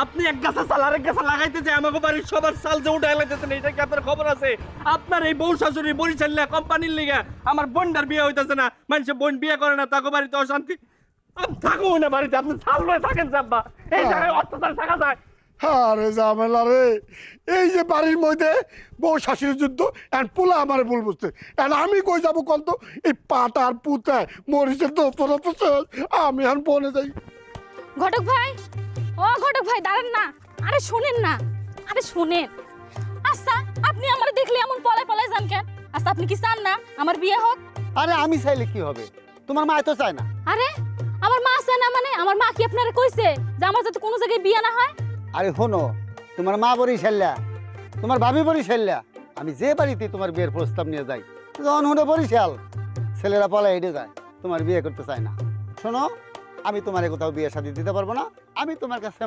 আপনি এক গাছে চাল আরেক গাছে লাগাইতে যে আমাকে বাড়ির সবার চাল যে উঠাই লাগাইতেছেন, এটা কি আপনার খবর আছে? আপনার এই বউ শাশুড়ি বরিশাল্লা কোম্পানির লিগা আমার বোনটার বিয়ে হইতেছে না, মানুষের বোন বিয়ে করে না, তাকে বাড়িতে অশান্তি। আপনি থাকুন না বাড়িতে, আপনি চাল লয়ে থাকেন আব্বা, এই জায়গায় অত্যাচার থাকা যায়। আরে ঝামেলা রে, এই যে বাড়ির মধ্যে বউ শাশুড়ির যুদ্ধ, এন্ড পোলা আমার ভুল বুঝতে, এন্ড আমি কই যাবো কন্ত? এই পাটার পুতায় মরিচের দোস্তরা তো শেষ, আমি আর বনে যাই। ঘটক ভাই, ও ঘটক ভাই দাঁড়ান না, আরে শোনেন না, আরে শোনেন। আচ্ছা আপনি আমার দেখলে এমন পলায় পলায় যান কেন? আচ্ছা আপনি কি চান না আমার বিয়ে হোক? আরে আমি চাইলে কি হবে, তোমার মা তো চায় না। আরে আমার মা চায় না মানে? আমার মা কি আপনারা কইছে যে আমার যাতে কোনো জায়গায় বিয়ে না হয়? আরে শোনো, তোমার মা বরিশাল্লা, তোমার ভাবি বরিশাল্লা, আমি যে বাড়িতে তোমার বিয়ের প্রস্তাব নিয়ে যাই, যখন হলো বরিশাল, ছেলেরা পলায় হেঁটে যায়, তোমার বিয়ে করতে চায় না। শোনো, আমি তোমার কোথাও বিয়ে শাদী দিতে পারবো না, আমি তোমার কাছে